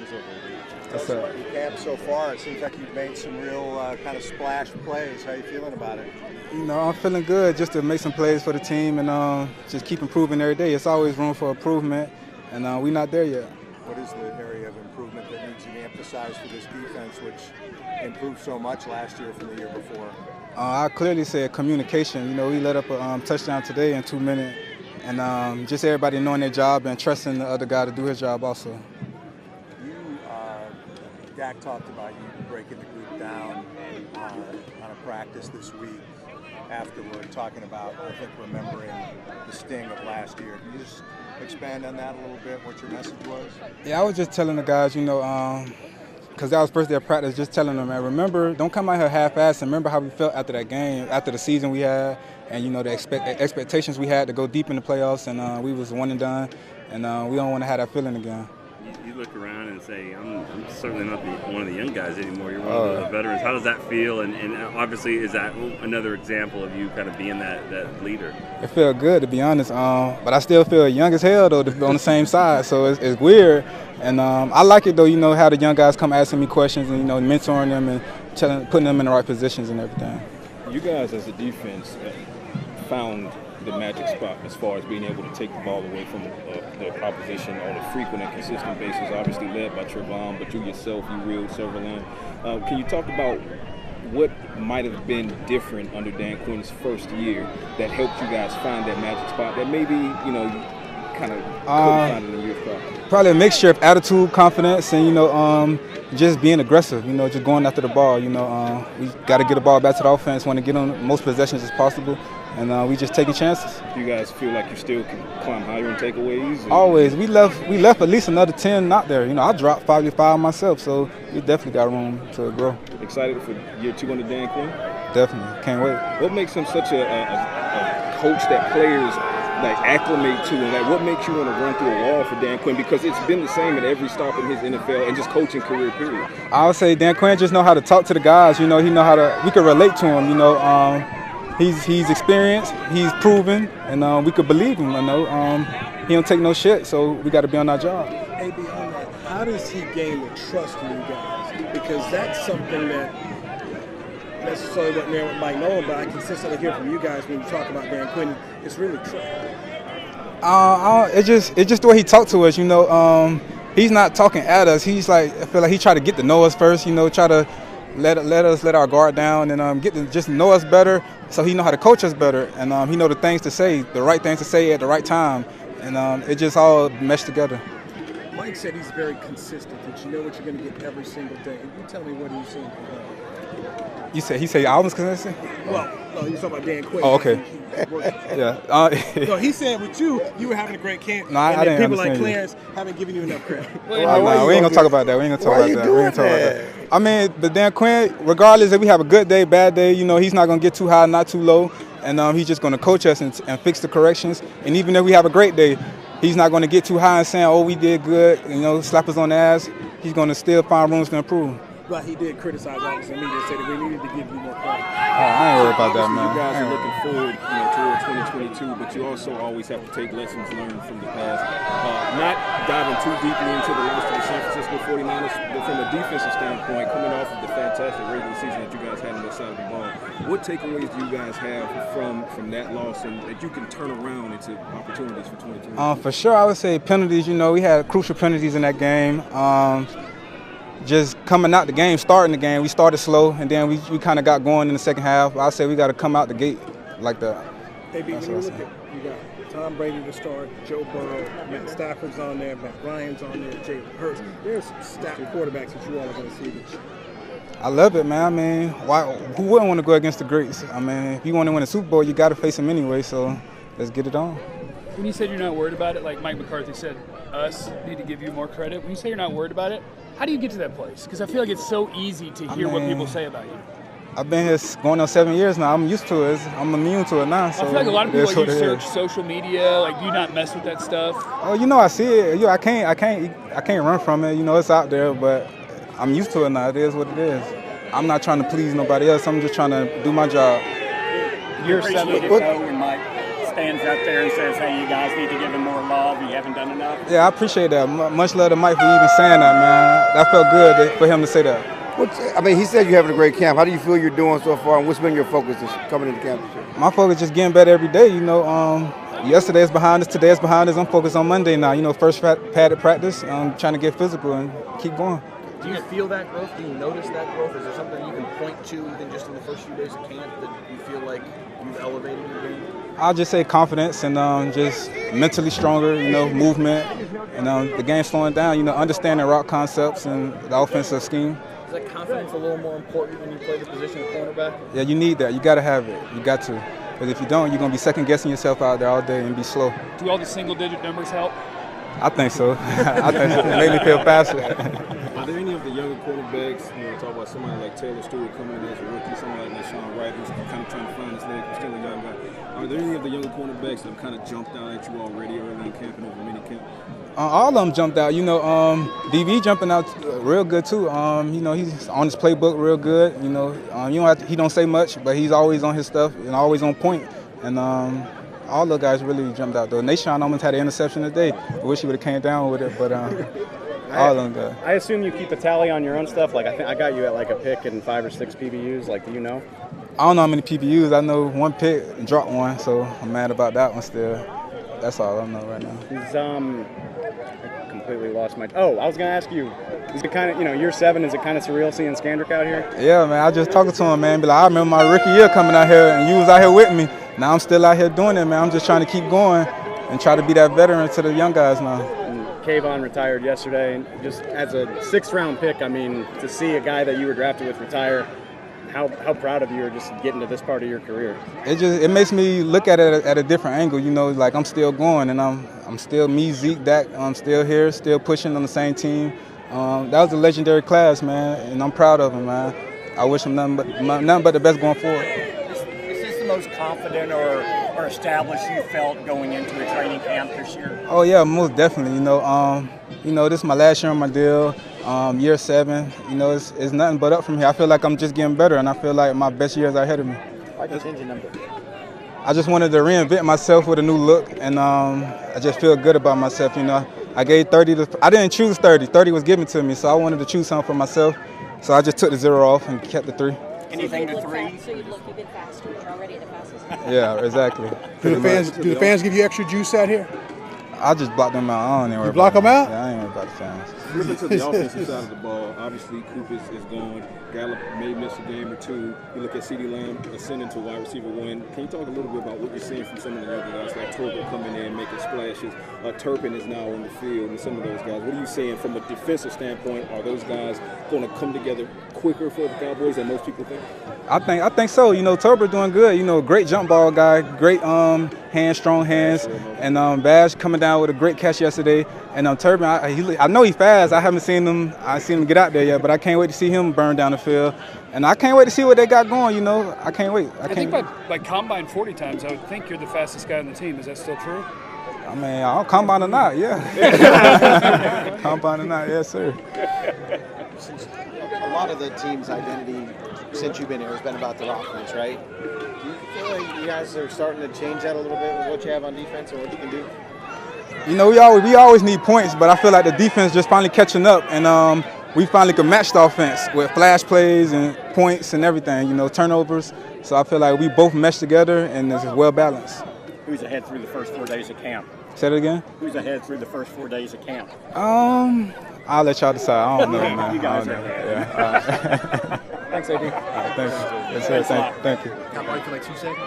is over a week. What's up? Your camp so far, it seems like you've made some real kind of splash plays. How are you feeling about it? I'm feeling good just to make some plays for the team and just keep improving every day. It's always room for improvement, and we're not there yet. What is the area of improvement that needs to be emphasized for this defense, which improved so much last year from the year before? I clearly said communication. We let up a touchdown today in 2 minutes, and just everybody knowing their job and trusting the other guy to do his job also. Dak talked about you breaking the group down on a practice this week afterward, talking about, I think, remembering the sting of last year. Can you just expand on that a little bit, what your message was? Yeah, I was just telling the guys, because that was first day of practice, just telling them, man, remember, don't come out here half-assed, and remember how we felt after that game, after the season we had, and, the expectations we had to go deep in the playoffs, and we was one and done, and we don't want to have that feeling again. You look around and say, I'm certainly not one of the young guys anymore. You're one of the veterans. How does that feel? And obviously, is that another example of you kind of being that leader? It felt good, to be honest. But I still feel young as hell, though, to be on the same side. So it's weird. And I like it, though, how the young guys come asking me questions and, mentoring them and putting them in the right positions and everything. You guys, as a defense, found the magic spot as far as being able to take the ball away from the opposition on a frequent and consistent basis, obviously led by Trevon, but you yourself, you reeled several in. Can you talk about what might have been different under Dan Quinn's first year that helped you guys find that magic spot that maybe, you kind of couldn't find it in years prior? Probably a mixture of attitude, confidence, and, just being aggressive, just going after the ball. We got to get the ball back to the offense, want to get on most possessions as possible. And we just taking chances. Do you guys feel like you still can climb higher in takeaways? Always. We left at least another 10 not there. I dropped 5 myself, so we definitely got room to grow. Excited for year 2 under Dan Quinn? Definitely. Can't wait. What makes him such a coach that players acclimate to, and what makes you want to run through a wall for Dan Quinn? Because it's been the same at every stop in his NFL and just coaching career, period. I would say Dan Quinn just know how to talk to the guys. He know how to. We can relate to him. He's experienced, he's proven, and we could believe him. He don't take no shit, so we got to be on our job. Hey, beyond that, how does he gain the trust in you guys? Because that's something that necessarily what everybody knows, but I consistently hear from you guys when you talk about Dan Quinn. It's really true. It's just the way he talked to us. He's not talking at us. He's I feel like he tried to get to know us first. Try to let our guard down and get to just know us better, so he know how to coach us better, and he know the things to say, the right things to say at the right time, and it just all meshed together. Mike said he's very consistent, that you know what you're going to get every single day. You tell me what he's saying. He said I was consistent? Well, no, he was talking about Dan Quinn. Oh, okay. Yeah. No, he said with you were having a great camp. No, I didn't people understand like Clarence haven't given you enough credit. We ain't gonna talk about that. I mean, but Dan Quinn, regardless if we have a good day, bad day, he's not gonna get too high, not too low, and he's just gonna coach us and fix the corrections. And even if we have a great day, he's not gonna get too high and saying, "Oh, we did good," slap us on the ass. He's gonna still find rooms to improve. But he did criticize us in media, said that we needed to give you more credit. I ain't worried about that, man. You guys are looking forward, toward 2022, but you also always have to take lessons learned from the past. Not diving too deeply into the loss to the San Francisco 49ers, but from a defensive standpoint, coming off of the fantastic regular season that you guys had on that side of the ball, what takeaways do you guys have from that loss and that you can turn around into opportunities for 2022? For sure, I would say penalties. We had crucial penalties in that game. Just coming out the game, starting the game, we started slow, and then we kind of got going in the second half. I say we got to come out the gate like that. Hey, when you look at, you got Tom Brady to start, Joe Burrow, Matt Stafford's on there, Matt Ryan's on there, Jalen Hurts. There's some stacked quarterbacks that you all are going to see this year. I love it, man. I mean, who wouldn't want to go against the greats? I mean, if you want to win a Super Bowl, you got to face them anyway, so let's get it on. When you said you're not worried about it, like Mike McCarthy said, us need to give you more credit. When you say you're not worried about it, how do you get to that place? Because I feel like it's so easy to hear what people say about you. I've been here going on 7 years now. I'm used to it. I'm immune to it now. So I feel like a lot of people, you search social media, like you not mess with that stuff. Oh, I see it. I can't run from it. It's out there, but I'm used to it now. It is what it is. I'm not trying to please nobody else. I'm just trying to do my job. You're 7 when Mike stands up there and says, "Hey, you guys need to give him more love." You haven't done enough? Yeah, I appreciate that. Much love to Mike for even saying that, man. That felt good for him to say that. I mean, he said you're having a great camp. How do you feel you're doing so far, and what's been your focus coming into camp this year? My focus is just getting better every day. Yesterday's behind us, today's behind us. I'm focused on Monday now. First padded practice. I'm trying to get physical and keep going. Do you feel that growth? Do you notice that growth? Is there something you can point to even just in the first few days of camp that you feel like you've elevated your game? I'll just say confidence and just mentally stronger, movement. And the game's slowing down, understanding route concepts and the offensive scheme. Is that confidence a little more important when you play the position of cornerback? Yeah, you need that. You got to have it. You got to. Because if you don't, you're going to be second-guessing yourself out there all day and be slow. Do all the single-digit numbers help? I think so. I think so. It made me feel faster. Are there any of the younger quarterbacks, talk about somebody like Taylor Stewart coming in as a rookie, somebody like Sean Wright who's kind of trying to find his leg, but still a young guy. Are there any of the younger quarterbacks that have kind of jumped out at you already early in camp and over mini camp? All of them jumped out. DV jumping out real good too. He's on his playbook real good. He don't say much, but he's always on his stuff and always on point. And all the guys really jumped out though. Nashawn almost had an interception today. I wish he would have came down with it, but all of them guys. I assume you keep a tally on your own stuff. Like I got you at like a pick and 5 or 6 PBUs. Like, do you know? I don't know how many PBUs. I know one pick and dropped one, so I'm mad about that one still. That's all I know right now. I completely lost my. Oh, I was gonna ask you. Is it kind of, year 7? Is it kind of surreal seeing Skandrick out here? Yeah, man. I just talking to him, man. Be like, I remember my rookie year coming out here, and you was out here with me. Now I'm still out here doing it, man. I'm just trying to keep going and try to be that veteran to the young guys now. And Kayvon retired yesterday, and just as a 6th-round pick, I mean, to see a guy that you were drafted with retire. How proud of you are just getting to this part of your career? It makes me look at it at a different angle, like I'm still going and I'm still me, Zeke, Dak. I'm still here, still pushing on the same team. That was a legendary class, man, and I'm proud of him, man. I wish him nothing but the best going forward. Is this the most confident or established you felt going into a training camp this year? Oh yeah, most definitely. This is my last year on my deal. Year 7, it's nothing but up from here. I feel like I'm just getting better, and I feel like my best years are ahead of me. Why'd you change your number? I just wanted to reinvent myself with a new look, and I just feel good about myself. I gave 30 I didn't choose 30. 30 was given to me, so I wanted to choose something for myself. So I just took the 0 off and kept the 3. Anything to 3? So you look even faster. You're already the fastest. Yeah, exactly. Do the fans give you extra juice out here? I just block them out. I don't even worry You block about them out? Yeah, I ain't worried about the fans. Flipping to the offensive side of the ball, obviously Coop is gone. Gallup may miss a game or 2. You look at CeeDee Lamb ascending to wide receiver 1. Can you talk a little bit about what you're seeing from some of the younger guys like Tolbert coming in, making splashes? Turpin is now on the field, and some of those guys. What are you saying from a defensive standpoint? Are those guys going to come together quicker for the Cowboys than most people think? I think so. Tolbert doing good. Great jump ball guy, great strong hands, and Bash coming down with a great catch yesterday. And Turpin, I know he's fast. I haven't seen him. I seen him get out there yet, but I can't wait to see him burn down the field. And I can't wait to see what they got going. I can't wait. I think by combine 40 times, I would think you're the fastest guy on the team. Is that still true? I mean, I don't combine or not, yeah. Combine or not, yes, sir. A lot of the team's identity since you've been here has been about their offense, right? Do you feel like you guys are starting to change that a little bit with what you have on defense and what you can do? We always need points, but I feel like the defense just finally catching up, and we finally can match the offense with flash plays and points and everything, turnovers. So I feel like we both mesh together, and it's well balanced. Who's ahead through the first 4 days of camp? Say that again? Who's ahead through the first 4 days of camp? I'll let y'all decide. I don't know, man. You guys are ahead. Yeah. Thanks, AD. Thanks. Yes, sir. Thank you. Got one for like 2 seconds.